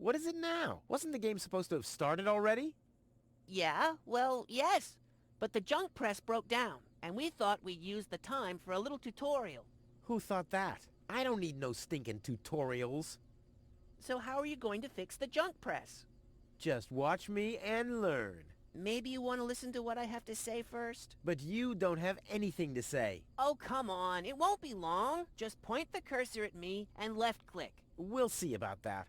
What is it now? Wasn't the game supposed to have started already? Yeah, well, yes. But the junk press broke down, and we thought we'd use the time for a little tutorial. Who thought that? I don't need no stinking tutorials. So how are you going to fix the junk press? Just watch me and learn. Maybe you want to listen to what I have to say first? But you don't have anything to say. Oh, come on. It won't be long. Just point the cursor at me and left-click. We'll see about that.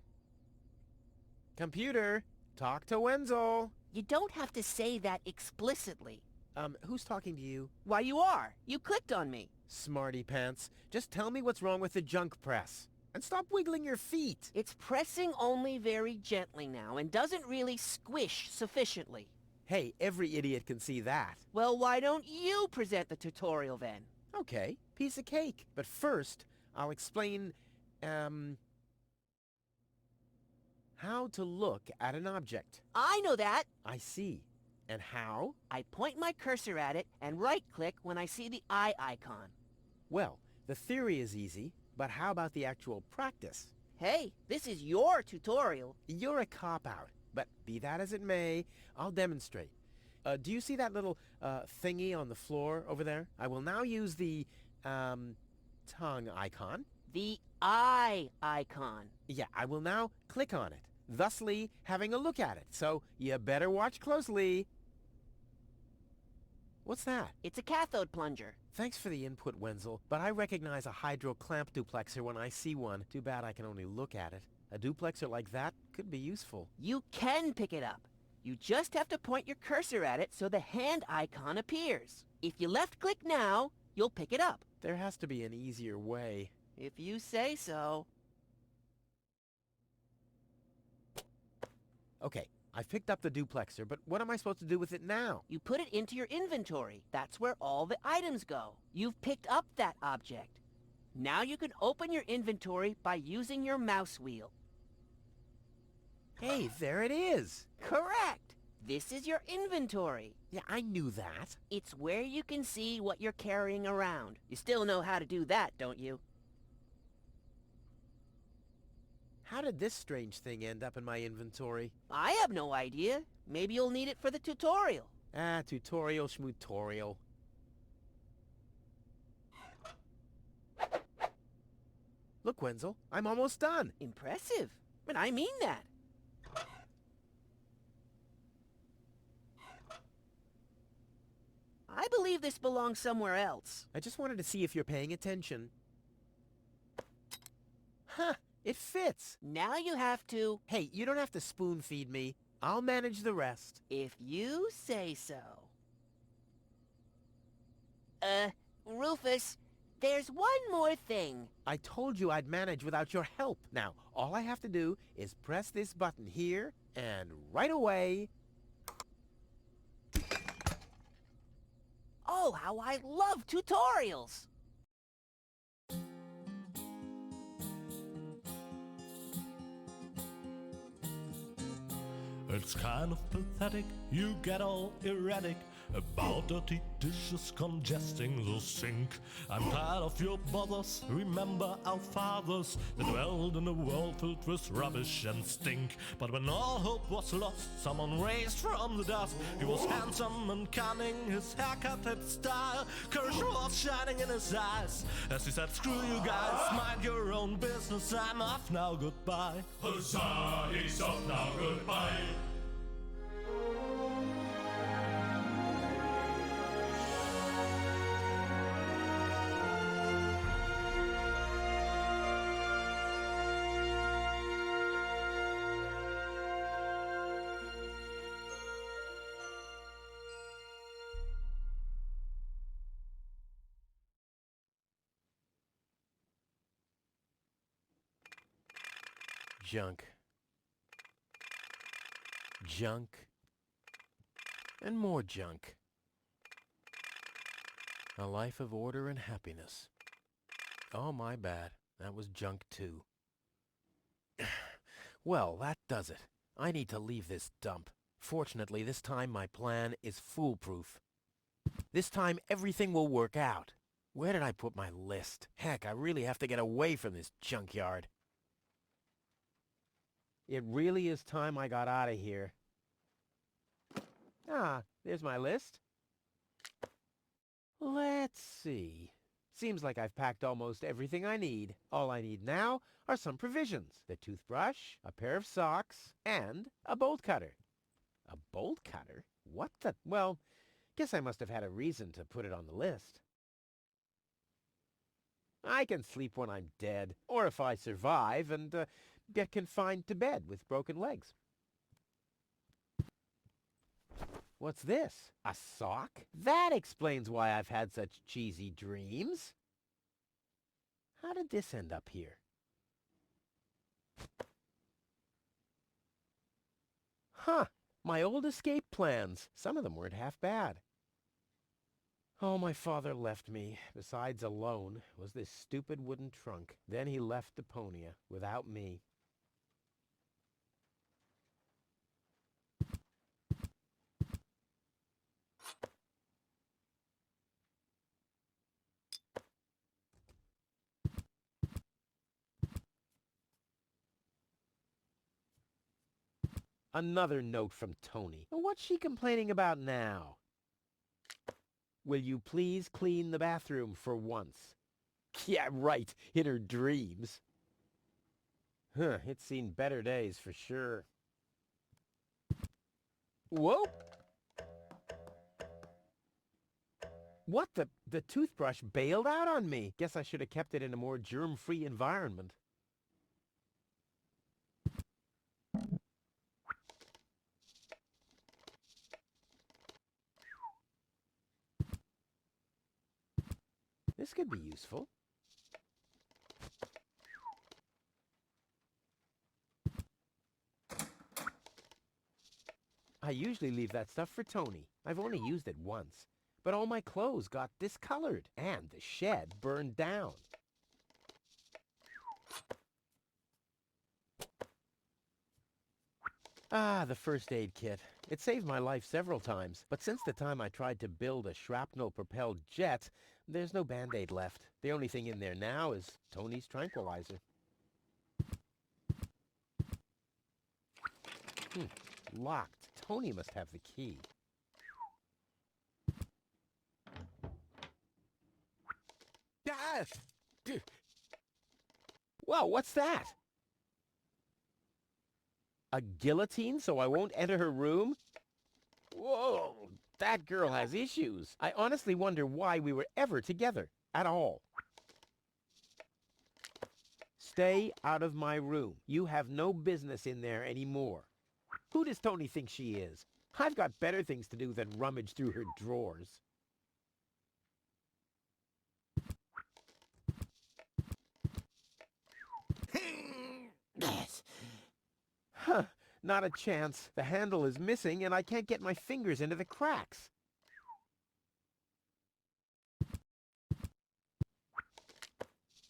Computer, talk to Wenzel. You don't have to say that explicitly. Who's talking to you? Why, you are. You clicked on me. Smarty pants. Just tell me what's wrong with the junk press. And stop wiggling your feet. It's pressing only very gently now and doesn't really squish sufficiently. Hey, every idiot can see that. Well, why don't you present the tutorial then? Okay, piece of cake. But first, I'll explain, how to look at an object. I know that. I see. And how? I point my cursor at it and right-click when I see the eye icon. Well, the theory is easy, but how about the actual practice? Hey, this is your tutorial. You're a cop-out, but be that as it may, I'll demonstrate. Do you see that little thingy on the floor over there? I will now use the tongue icon. The eye icon. Yeah, I will now click on it, thusly having a look at it. So you better watch closely. What's that? It's a cathode plunger. Thanks for the input, Wenzel, but I recognize a hydro clamp duplexer when I see one. Too bad I can only look at it. A duplexer like that could be useful. You can pick it up. You just have to point your cursor at it so the hand icon appears. If you left-click now, you'll pick it up. There has to be an easier way. If you say so. Okay, I've picked up the duplexer, but what am I supposed to do with it now? You put it into your inventory. That's where all the items go. You've picked up that object. Now you can open your inventory by using your mouse wheel. Hey, there it is. Correct. This is your inventory. Yeah, I knew that. It's where you can see what you're carrying around. You still know how to do that, don't you? How did this strange thing end up in my inventory? I have no idea. Maybe you'll need it for the tutorial. Tutorial schmutorial. Look, Wenzel, I'm almost done. Impressive. But I mean that. I believe this belongs somewhere else. I just wanted to see if you're paying attention. Huh, it fits. Now you have to... Hey, you don't have to spoon feed me. I'll manage the rest. If you say so. Rufus, there's one more thing. I told you I'd manage without your help. Now, all I have to do is press this button here, and right away... Oh, how I love tutorials! It's kind of pathetic, you get all erratic about dirty dishes congesting the sink. I'm tired of your bothers, remember our fathers that dwelled in a world filled with rubbish and stink. But when all hope was lost, someone raised from the dust. He was handsome and cunning, his haircut had style. Courage was shining in his eyes as he said, screw you guys, mind your own business, I'm off now, goodbye. Huzzah, he's off now, goodbye. Junk. Junk. And more junk. A life of order and happiness. Oh, my bad. That was junk too. Well, that does it. I need to leave this dump. Fortunately, this time my plan is foolproof. This time everything will work out. Where did I put my list? Heck, I really have to get away from this junkyard. It really is time I got out of here. Ah, there's my list. Let's see. Seems like I've packed almost everything I need. All I need now are some provisions. The toothbrush, a pair of socks, and a bolt cutter. A bolt cutter? What the... Well, guess I must have had a reason to put it on the list. I can sleep when I'm dead, or if I survive and get confined to bed with broken legs. What's this? A sock? That explains why I've had such cheesy dreams. How did this end up here? Huh, my old escape plans. Some of them weren't half bad. Oh, my father left me, besides alone, was this stupid wooden trunk. Then he left Deponia, without me. Another note from Tony. What's she complaining about now? Will you please clean the bathroom for once? Yeah, right, in her dreams. Huh, it's seen better days for sure. Whoa! What the toothbrush bailed out on me. Guess I should have kept it in a more germ-free environment. This could be useful. I usually leave that stuff for Tony. I've only used it once. But all my clothes got discolored, and the shed burned down. Ah, the first aid kit. It saved my life several times, but since the time I tried to build a shrapnel-propelled jet, there's no Band-Aid left. The only thing in there now is Tony's tranquilizer. Locked. Tony must have the key. Ah! Whoa, what's that? A guillotine so I won't enter her room? Whoa, that girl has issues. I honestly wonder why we were ever together at all. Stay out of my room. You have no business in there anymore. Who does Tony think she is? I've got better things to do than rummage through her drawers. Huh, not a chance. The handle is missing and I can't get my fingers into the cracks.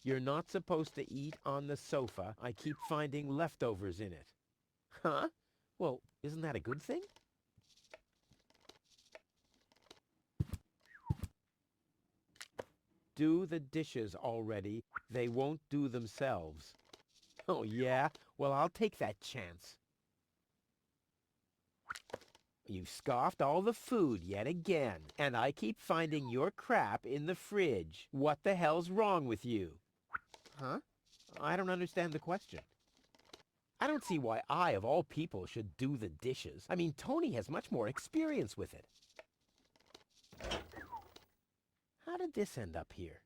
You're not supposed to eat on the sofa. I keep finding leftovers in it. Huh? Well, isn't that a good thing? Do the dishes already. They won't do themselves. Oh, yeah? Well, I'll take that chance. You've scoffed all the food yet again, and I keep finding your crap in the fridge. What the hell's wrong with you? Huh? I don't understand the question. I don't see why I, of all people, should do the dishes. I mean, Tony has much more experience with it. How did this end up here?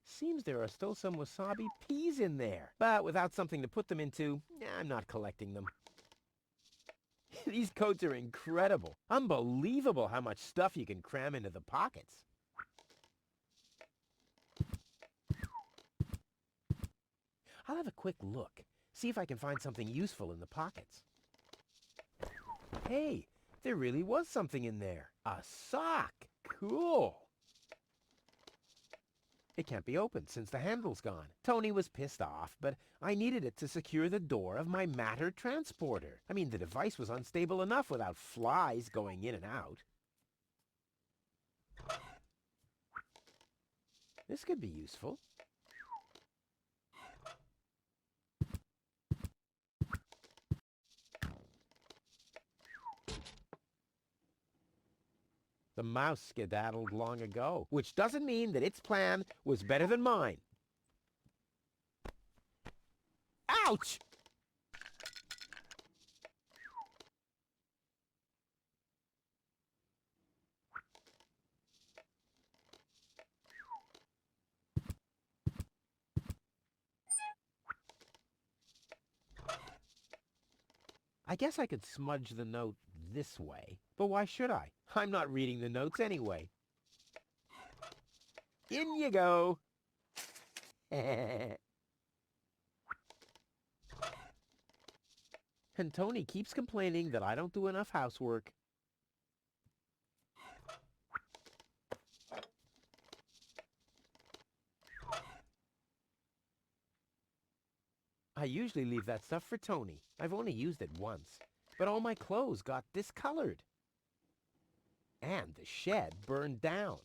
Seems there are still some wasabi peas in there. But without something to put them into, I'm not collecting them. These coats are incredible. Unbelievable how much stuff you can cram into the pockets. I'll have a quick look. See if I can find something useful in the pockets. Hey, there really was something in there. A sock. Cool. It can't be opened since the handle's gone. Tony was pissed off, but I needed it to secure the door of my matter transporter. I mean, the device was unstable enough without flies going in and out. This could be useful. The mouse skedaddled long ago, which doesn't mean that its plan was better than mine. Ouch! I guess I could smudge the note this way, but why should I? I'm not reading the notes anyway. In you go. And Tony keeps complaining that I don't do enough housework. I usually leave that stuff for Tony. I've only used it once, but all my clothes got discolored. And the shed burned down.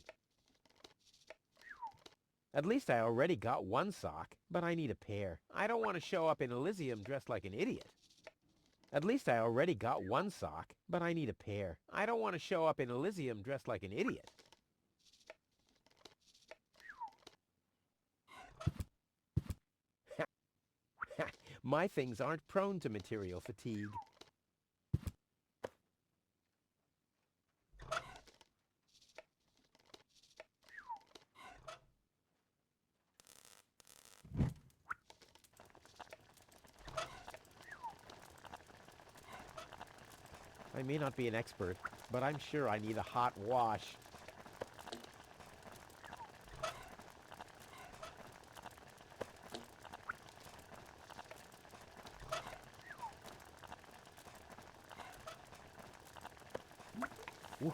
At least I already got one sock, but I need a pair. I don't want to show up in Elysium dressed like an idiot. At least I already got one sock, but I need a pair. I don't want to show up in Elysium dressed like an idiot. My things aren't prone to material fatigue. I may not be an expert, but I'm sure I need a hot wash.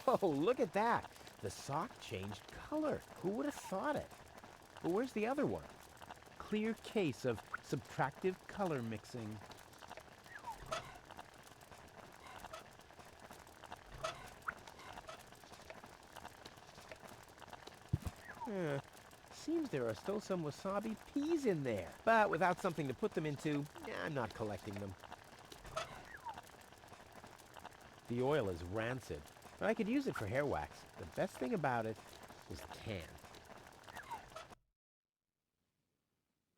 Whoa, look at that. The sock changed color. Who would have thought it? But where's the other one? Clear case of subtractive color mixing. Seems there are still some wasabi peas in there. But without something to put them into, I'm not collecting them. The oil is rancid, but I could use it for hair wax. The best thing about it is the can.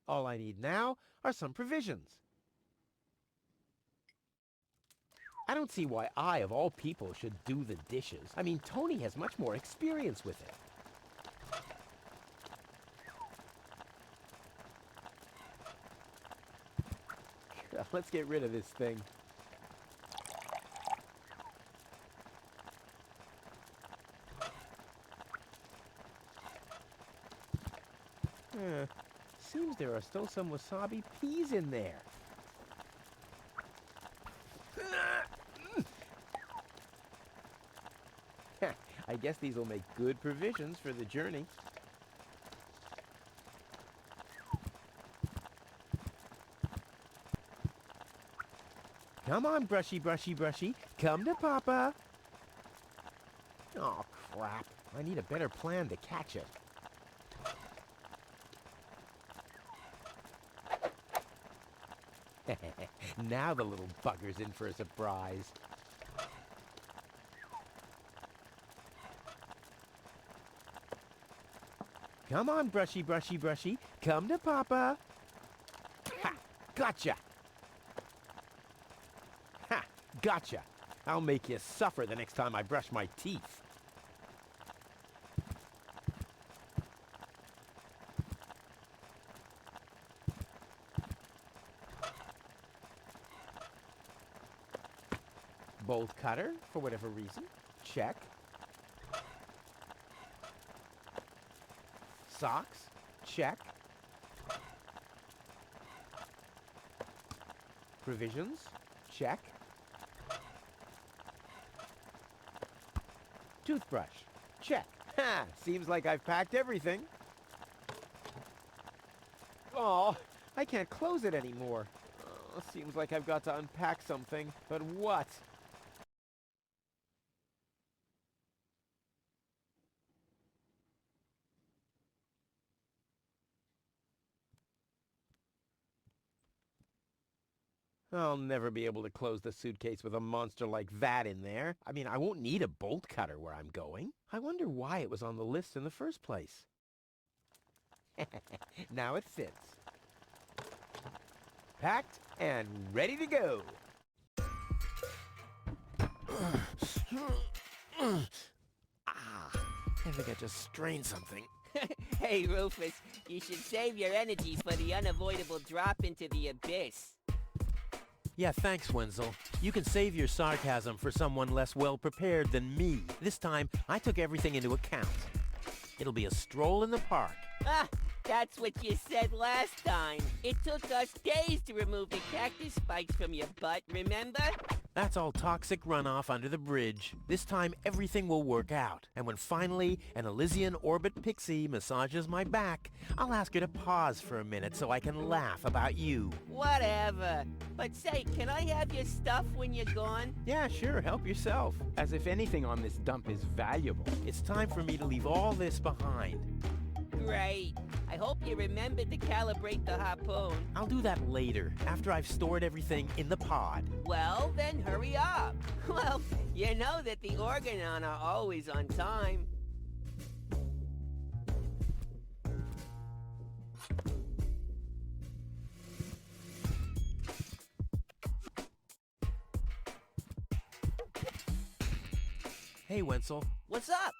All I need now are some provisions. I don't see why I, of all people, should do the dishes. I mean, Tony has much more experience with it. Let's get rid of this thing. Seems there are still some wasabi peas in there. I guess these will make good provisions for the journey. Come on, brushy, brushy, brushy. Come to Papa. Oh, crap. I need a better plan to catch it. Now the little bugger's in for a surprise. Come on, brushy, brushy, brushy. Come to Papa. Ha! Gotcha! Ha! Gotcha! I'll make you suffer the next time I brush my teeth. Bolt cutter, for whatever reason. Check. Socks. Check. Provisions. Check. Toothbrush. Check. Ha! Seems like I've packed everything. Oh, I can't close it anymore. Seems like I've got to unpack something, but what? I'll never be able to close the suitcase with a monster like that in there. I mean, I won't need a bolt cutter where I'm going. I wonder why it was on the list in the first place. Now it fits. Packed and ready to go. I think I just strained something. Hey, Rufus, you should save your energy for the unavoidable drop into the abyss. Yeah, thanks, Wenzel. You can save your sarcasm for someone less well-prepared than me. This time, I took everything into account. It'll be a stroll in the park. Ah, that's what you said last time. It took us days to remove the cactus spikes from your butt, remember? That's all toxic runoff under the bridge. This time, everything will work out. And when finally an Elysian orbit pixie massages my back, I'll ask her to pause for a minute so I can laugh about you. Whatever. But say, can I have your stuff when you're gone? Yeah, sure, help yourself. As if anything on this dump is valuable. It's time for me to leave all this behind. Great. I hope you remembered to calibrate the harpoon. I'll do that later, after I've stored everything in the pod. Well, then hurry up. Well, you know that the Organon are always on time. Hey, Wenzel. What's up?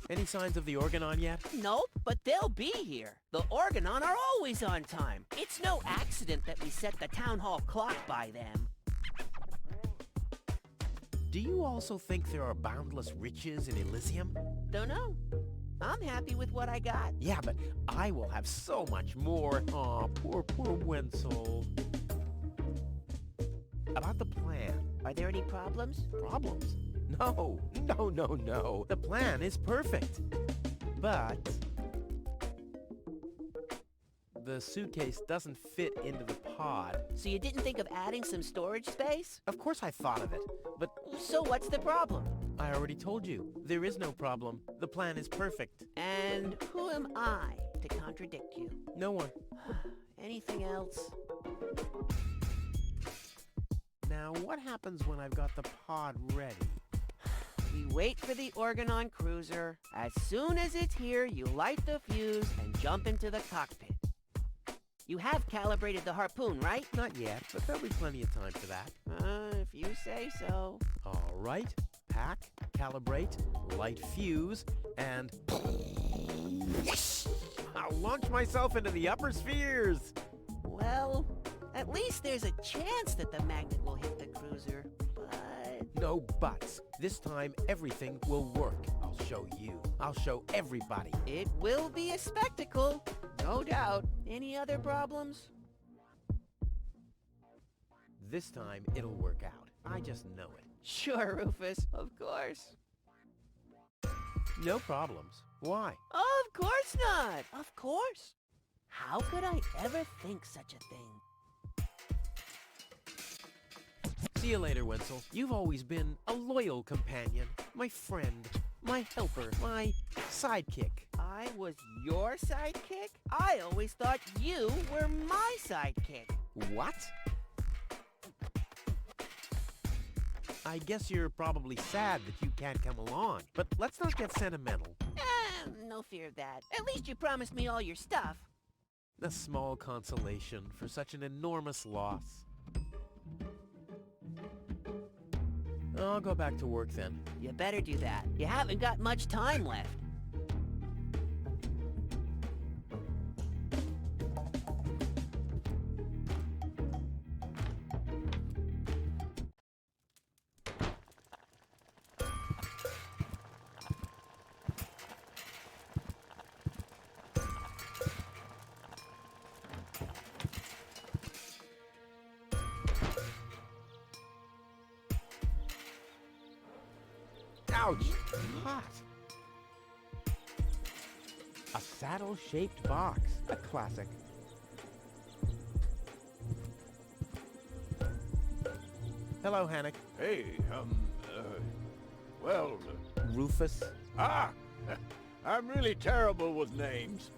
Any signs of the Organon yet? Nope, but they'll be here. The Organon are always on time. It's no accident that we set the town hall clock by them. Do you also think there are boundless riches in Elysium? Don't know. I'm happy with what I got. Yeah, but I will have so much more. Aw, poor Wenzel. About the plan. Are there any problems? Problems? No. The plan is perfect. But the suitcase doesn't fit into the pod. So you didn't think of adding some storage space? Of course I thought of it, but So what's the problem? I already told you. There is no problem. The plan is perfect. And who am I to contradict you? No one. Anything else? Now, what happens when I've got the pod ready? We wait for the Organon cruiser. As soon as it's here, you light the fuse and jump into the cockpit. You have calibrated the harpoon, right? Not yet, but there'll be plenty of time for that. If you say so. All right. Pack, calibrate, light fuse, and I'll launch myself into the upper spheres. Well, at least there's a chance that the magnet will hit the cruiser, but... No buts. This time, everything will work. I'll show you. I'll show everybody. It will be a spectacle, no doubt. Any other problems? This time, it'll work out. I just know it. Sure, Rufus, of course. No problems. Why? Of course not! Of course! How could I ever think such a thing? See you later, Wenzel. You've always been a loyal companion, my friend, my helper, my sidekick. I was your sidekick? I always thought you were my sidekick. What? I guess you're probably sad that you can't come along, but let's not get sentimental. No fear of that. At least you promised me all your stuff. A small consolation for such an enormous loss. I'll go back to work then. You better do that. You haven't got much time left. Ouch! Hot! A saddle-shaped box. A classic. Hello, Hannock. Hey, well, Rufus. I'm really terrible with names.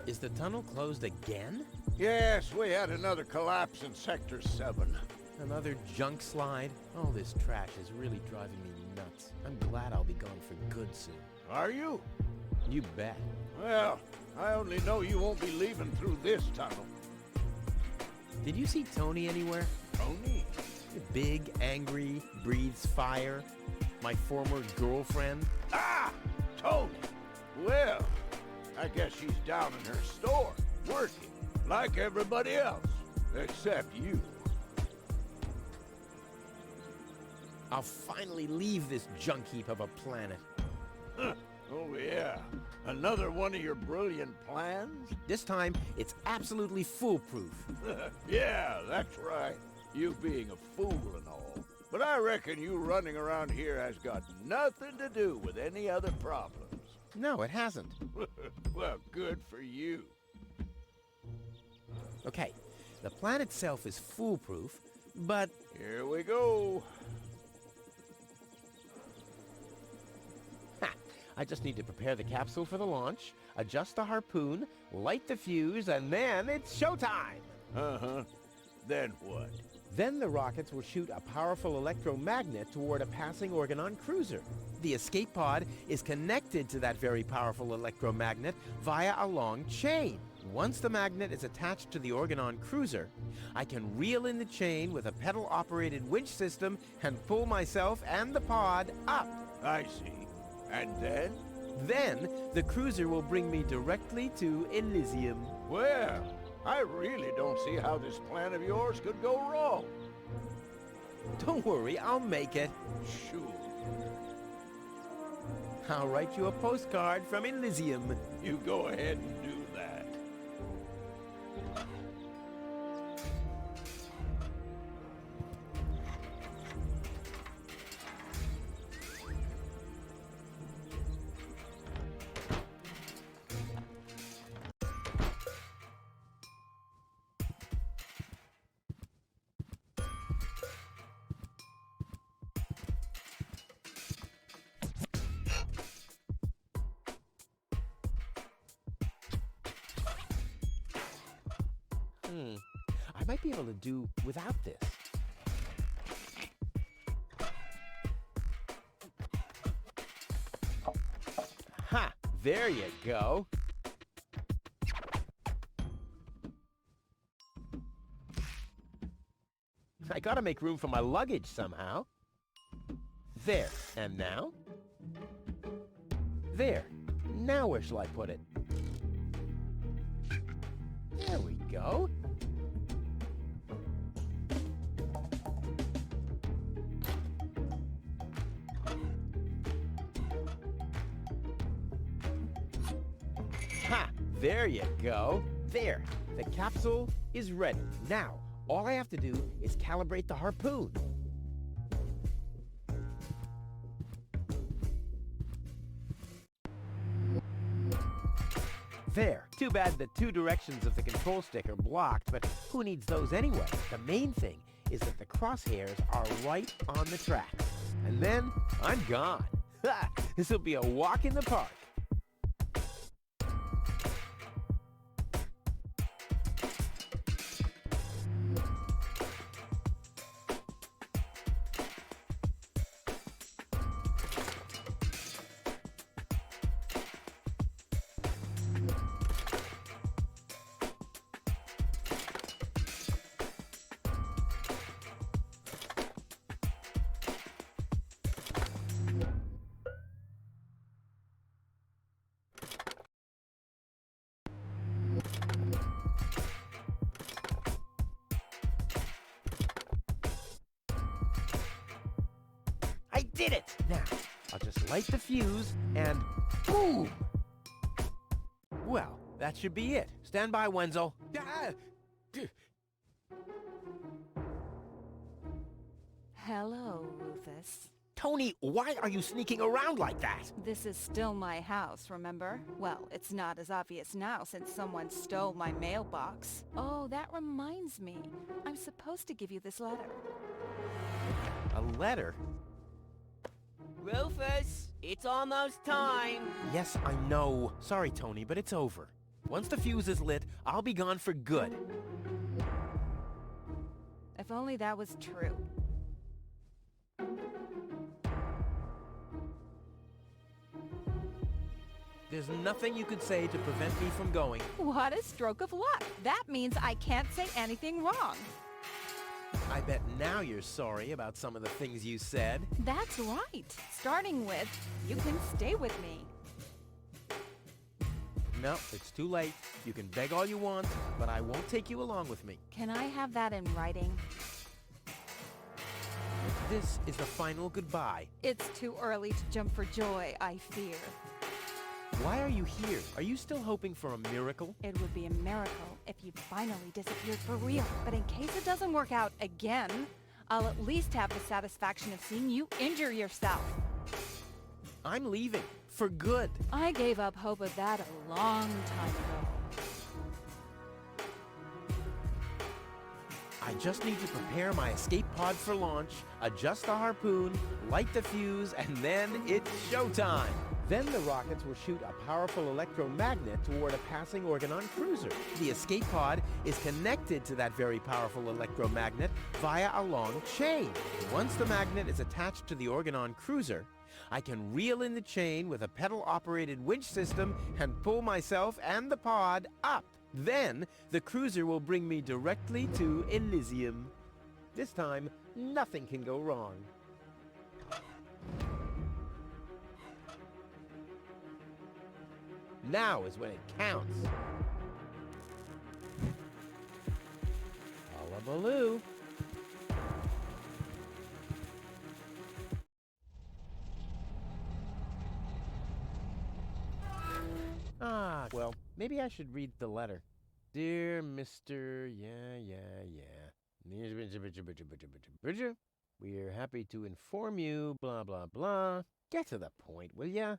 Is the tunnel closed again? Yes, we had another collapse in Sector 7. Another junk slide? All this trash is really driving me nuts. I'm glad I'll be gone for good soon. Are you? You bet. Well, I only know you won't be leaving through this tunnel. Did you see Tony anywhere? Tony? Big, angry, breathes fire. My former girlfriend. Tony! Well, I guess she's down in her store, working, like everybody else, except you. I'll finally leave this junk heap of a planet. Oh yeah, another one of your brilliant plans? This time, it's absolutely foolproof. Yeah, that's right. You being a fool and all. But I reckon you running around here has got nothing to do with any other problems. No, it hasn't. Well, good for you. Okay, the plan itself is foolproof, but Here we go. I just need to prepare the capsule for the launch, adjust the harpoon, light the fuse, and then it's showtime! Uh-huh. Then what? Then the rockets will shoot a powerful electromagnet toward a passing Organon cruiser. The escape pod is connected to that very powerful electromagnet via a long chain. Once the magnet is attached to the Organon cruiser, I can reel in the chain with a pedal-operated winch system and pull myself and the pod up. I see. And then? Then, the cruiser will bring me directly to Elysium. Well, I really don't see how this plan of yours could go wrong. Don't worry, I'll make it. Sure. I'll write you a postcard from Elysium. You go ahead and do that. I might be able to do without this. Ha! There you go. I gotta make room for my luggage somehow. There. And now? There. Now where shall I put it? There we go. Ha! There you go. There. The capsule is ready. Now, all I have to do is calibrate the harpoon. There. Too bad the two directions of the control stick are blocked, but who needs those anyway? The main thing is that the crosshairs are right on the track. And then I'm gone. Ha! This will be a walk in the park. I did it! Now, I'll just light the fuse and boom! Well, that should be it. Stand by, Wenzel. Hello, Rufus. Tony, why are you sneaking around like that? This is still my house, remember? Well, it's not as obvious now since someone stole my mailbox. Oh, that reminds me. I'm supposed to give you this letter. A letter? Rufus, it's almost time. Yes, I know. Sorry, Tony, but it's over. Once the fuse is lit, I'll be gone for good. If only that was true. There's nothing you could say to prevent me from going. What a stroke of luck. That means I can't say anything wrong. I bet now you're sorry about some of the things you said. That's right. Starting with, you can stay with me. No, it's too late. You can beg all you want, but I won't take you along with me. Can I have that in writing? This is the final goodbye. It's too early to jump for joy, I fear. Why are you here? Are you still hoping for a miracle? It would be a miracle if you finally disappeared for real. But in case it doesn't work out again, I'll at least have the satisfaction of seeing you injure yourself. I'm leaving. For good. I gave up hope of that a long time ago. I just need to prepare my escape pod for launch, adjust the harpoon, light the fuse, and then it's showtime. Then the rockets will shoot a powerful electromagnet toward a passing Organon cruiser. The escape pod is connected to that very powerful electromagnet via a long chain. Once the magnet is attached to the Organon cruiser, I can reel in the chain with a pedal-operated winch system and pull myself and the pod up. Then, the cruiser will bring me directly to Elysium. This time, nothing can go wrong. Now is when it counts. Hullabaloo. Ah, well, maybe I should read the letter. Dear Mr. We're happy to inform you, blah, blah, blah. Get to the point, will ya?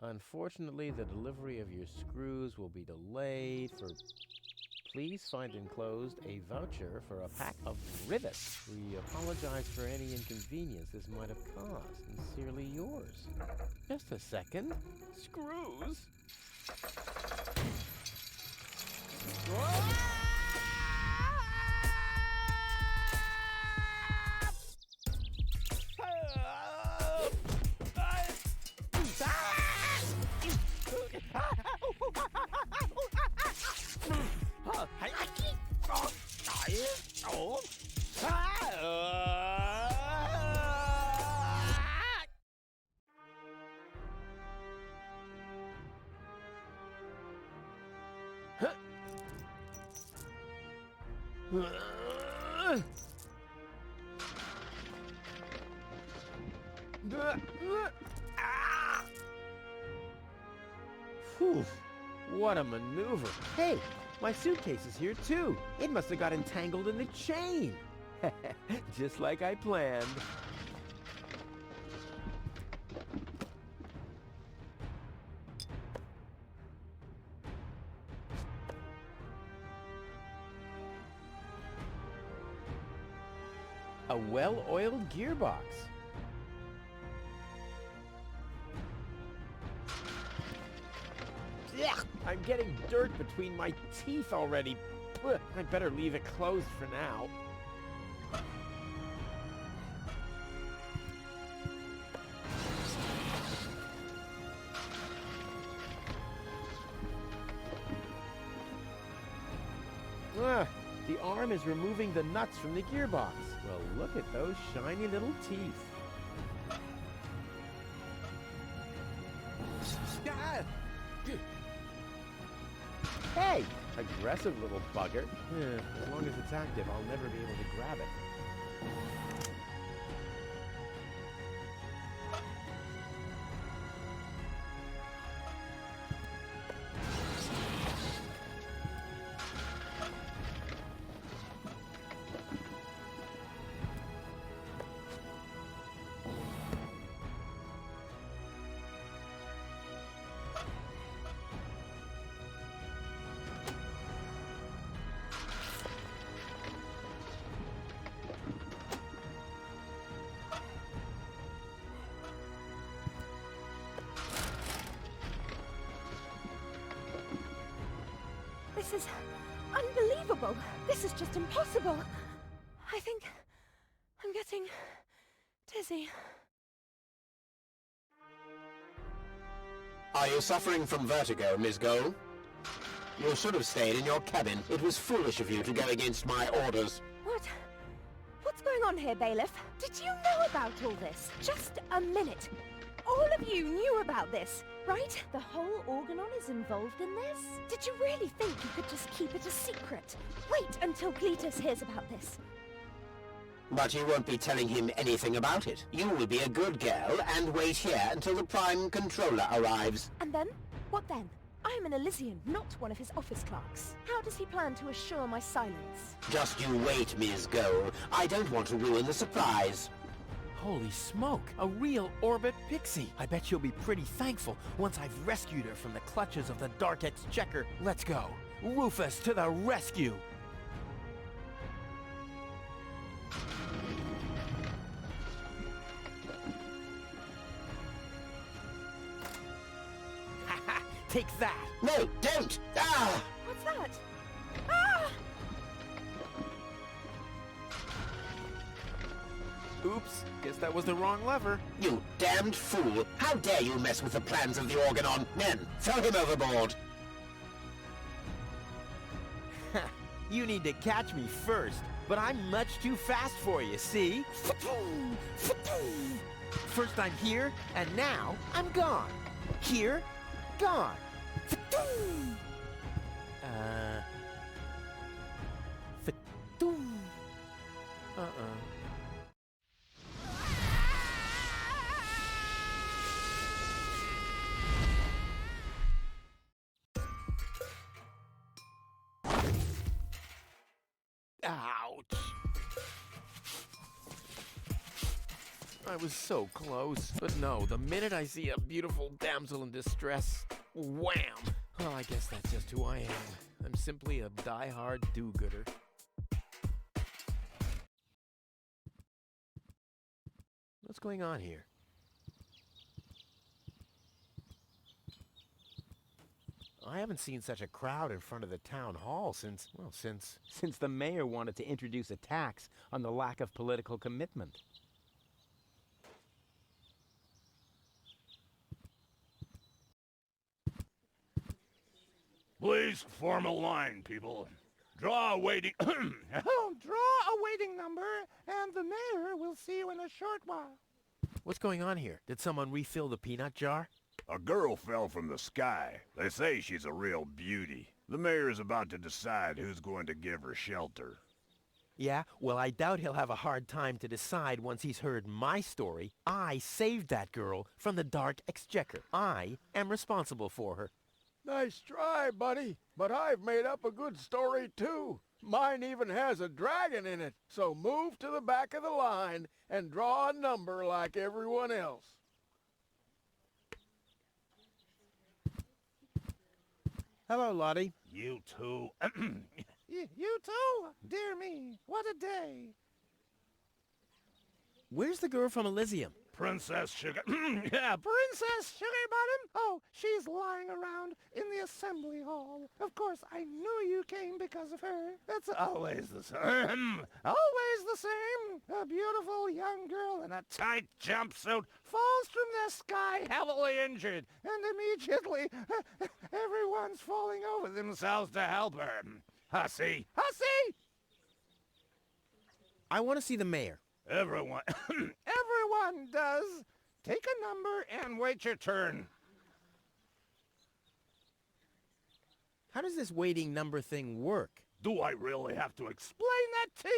Unfortunately, the delivery of your screws will be delayed for... Please find enclosed a voucher for a pack of rivets. We apologize for any inconvenience this might have caused. Sincerely yours. Just a second. Screws? Whew, what a maneuver. Hey, my suitcase is here too. It must have got entangled in the chain. Just like I planned. A well-oiled gearbox. Ugh, I'm getting dirt between my teeth already. Ugh, I'd better leave it closed for now. The arm is removing the nuts from the gearbox. Well, look at those shiny little teeth. Hey! Aggressive little bugger. As long as it's active, I'll never be able to grab it. is unbelievable. This is just impossible. I think I'm getting dizzy. Are you suffering from vertigo, Miss Gold? You should have stayed in your cabin. It was foolish of you to go against my orders. What? What's going on here, Bailiff? Did you know about all this? Just a minute. All of you knew about this, right? The whole Organon is involved in this? Did you really think you could just keep it a secret? Wait until Cletus hears about this. But you won't be telling him anything about it. You will be a good girl and wait here until the Prime Controller arrives. And then? What then? I'm an Elysian, not one of his office clerks. How does he plan to assure my silence? Just you wait, Ms. Gold. I don't want to ruin the surprise. Holy smoke, a real orbit pixie. I bet she'll be pretty thankful once I've rescued her from the clutches of the Dark Exchequer. Let's go. Rufus to the rescue. Take that! No, don't! Ah! What's that? Ah! Oops, guess that was the wrong lever. You damned fool! How dare you mess with the plans of the Organon? Men, throw him overboard! You need to catch me first, but I'm much too fast for you, see? First I'm here, and now I'm gone. Here, gone. Ouch. I was so close. But no, the minute I see a beautiful damsel in distress, wham! Well, I guess that's just who I am. I'm simply a die-hard do-gooder. What's going on here? I haven't seen such a crowd in front of the town hall since the mayor wanted to introduce a tax on the lack of political commitment. Please form a line, people. Draw a waiting... Draw a waiting number, and the mayor will see you in a short while. What's going on here? Did someone refill the peanut jar? A girl fell from the sky. They say she's a real beauty. The mayor's about to decide who's going to give her shelter. Yeah, well, I doubt he'll have a hard time to decide once he's heard my story. I saved that girl from the Dark Exchequer. I am responsible for her. Nice try, buddy. But I've made up a good story, too. Mine even has a dragon in it. So move to the back of the line and draw a number like everyone else. Hello, Lottie. You too. You too? Dear me, what a day. Where's the girl from Elysium? Princess Sugar... Yeah, Princess Sugarbottom? Oh, she's lying around in the assembly hall. Of course, I knew you came because of her. That's Always the same. always the same. A beautiful young girl in a tight jumpsuit falls from the sky heavily injured, and immediately everyone's falling over themselves to help her. Hussy! Hussy! I want to see the mayor. Everyone... Everyone does. Take a number and wait your turn. How does this waiting number thing work? Do I really have to explain That to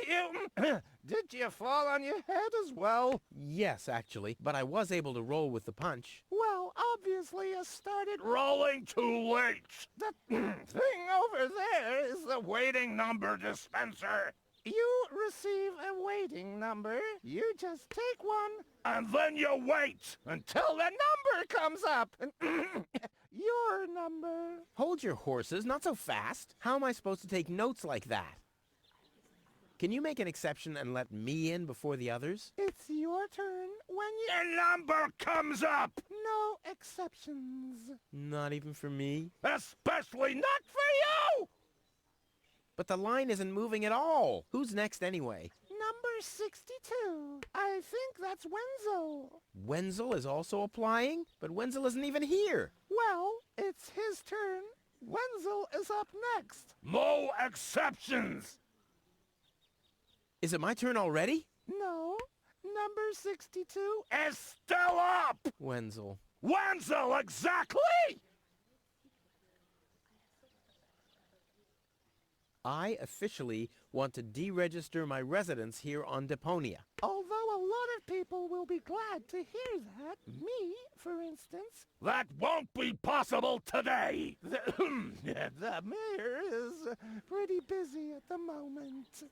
you. Did you fall on your head as well? Yes, actually, but I was able to roll with the punch. Well, obviously you started... rolling too late? That thing over there is the waiting Number dispenser. You receive a waiting number. You just take one And then you wait. until the number comes up. Your number. Hold your horses, not so fast. How am I supposed to take notes like that? Can you make an exception and let me in before the others? It's your turn when you... The number comes up. No exceptions. Not even for me? Especially not for you. But the line isn't moving at all. Who's next anyway? Number 62. I think that's Wenzel. Wenzel is also applying? But Wenzel isn't even here. Well, it's his turn. Wenzel is up next. No exceptions! Is it my turn already? No, number 62. Is still up! Wenzel. Wenzel, exactly! I officially want to deregister my residence here on Deponia. Although a lot of people will be glad to hear that. Me, for instance. That won't be possible today! The mayor is pretty busy at the moment.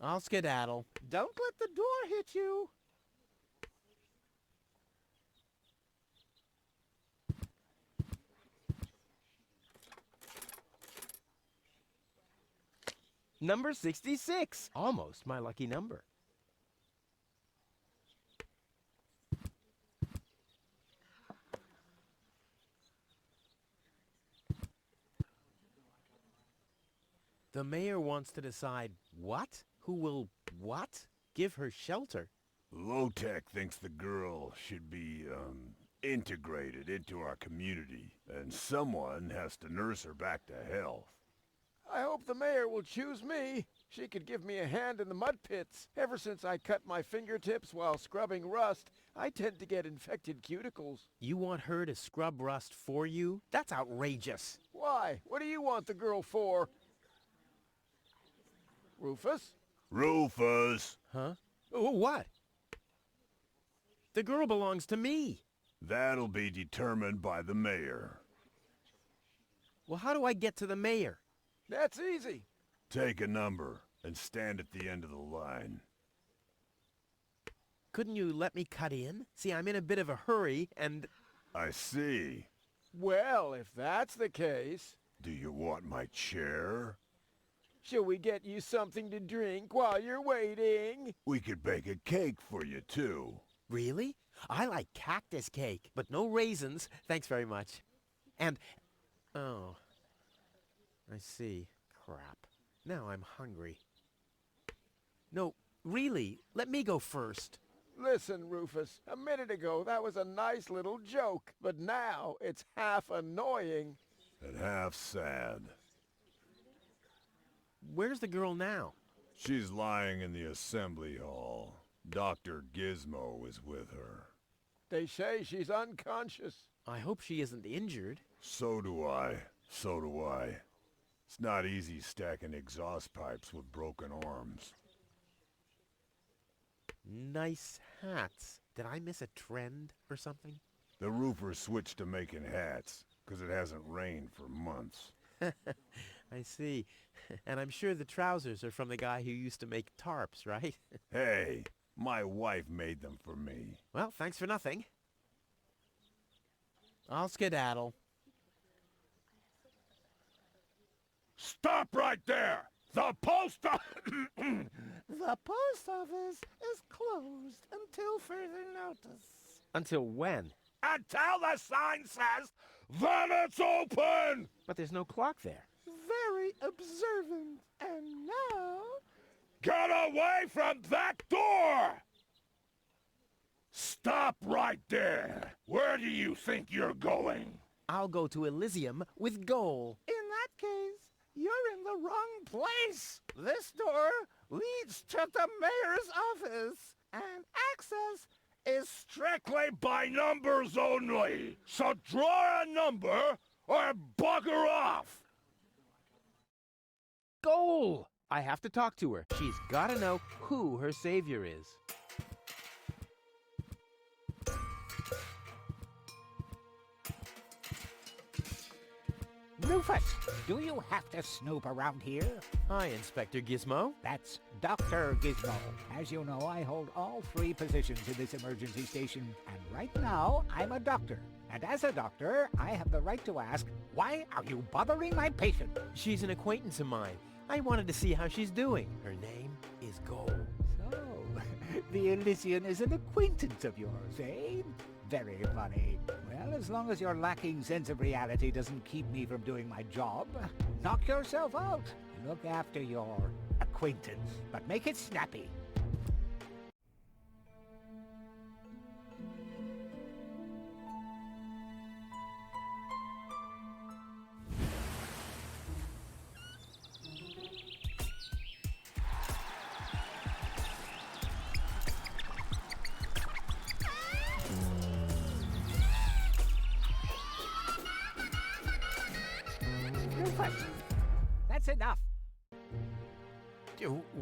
I'll skedaddle. Don't let the door hit you. Number 66. Almost my lucky number. The mayor wants to decide what? Who will what? Give her shelter. Low-Tech thinks the girl should be, integrated into our community, and someone has to nurse her back to health. I hope the mayor will choose me. She could give me a hand in the mud pits. Ever since I cut my fingertips while scrubbing rust, I tend to get infected cuticles. You want her to scrub rust for you? That's outrageous. Why? What do you want the girl for? Rufus? Rufus! Huh? Oh, what? The girl belongs to me. That'll be determined by the mayor. Well, how do I get to the mayor? That's easy. Take a number and stand at the end of the line. Couldn't you let me cut in? See, I'm in a bit of a hurry, and... I see. Well, if that's the case... Do you want my chair? Shall we get you something to drink while you're waiting? We could bake a cake for you, too. Really? I like cactus cake, but no raisins. Thanks very much. And... Oh... I see. Crap. Now I'm hungry. No, really, let me go first. Listen, Rufus, a minute ago that was a nice little joke, but now it's half annoying. And half sad. Where's the girl now? She's lying in the assembly hall. Dr. Gizmo is with her. They say she's unconscious. I hope she isn't injured. So do I. So do I. It's not easy stacking exhaust pipes with broken arms. Nice hats. Did I miss a trend or something? The roofer switched to making hats, because it hasn't rained for months. I see. And I'm sure the trousers are from the guy who used to make tarps, right? Hey, my wife made them for me. Well, thanks for nothing. I'll skedaddle. Stop right there! The post The post office is closed until further notice. Until when? Until the sign says, then it's open! But there's no clock there. Very observant. And now... Get away from that door! Stop right there! Where do you think you're going? I'll go to Elysium with Goal. In that case, you're in the wrong place. This door leads to the mayor's office, and access is Strictly by numbers only! So draw a number or bugger off! Goal! I have to talk to her. She's gotta know who her savior is. Rufus, do you have to snoop around here? Hi, Inspector Gizmo. That's Dr. Gizmo. As you know, I hold all 3 positions in this emergency station, and right now, I'm a doctor. And as a doctor, I have the right to ask, why are you bothering my patient? She's an acquaintance of mine. I wanted to see how she's doing. Her name is Goal. So, the Elysian is an acquaintance of yours, eh? Very funny. Well, as long as your lacking sense of reality doesn't keep me from doing my job, knock yourself out. Look after your acquaintance, but make it snappy. That's enough.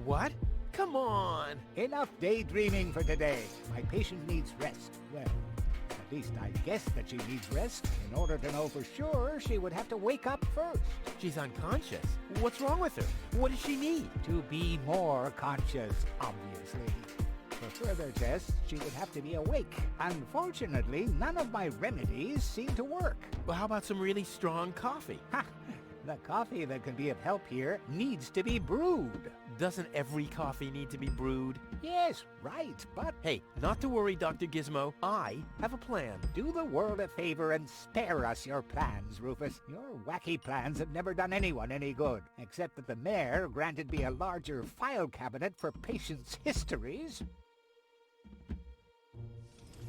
What? Come on! Enough daydreaming for today. My patient needs rest. Well, at least I guess that she needs rest. In order to know for sure, she would have to wake up first. She's unconscious. What's wrong with her? What does she need? To be more conscious, obviously. For further tests, she would have to be awake. Unfortunately, none of my remedies seem to work. Well, how about some really strong coffee? Ha! The coffee that can be of help here needs to be brewed. Doesn't every coffee need to be brewed? Yes, right, but... Hey, not to worry, Dr. Gizmo. I have a plan. Do the world a favor and spare us your plans, Rufus. Your wacky plans have never done anyone any good, except that the mayor granted me a larger file cabinet for patients' histories.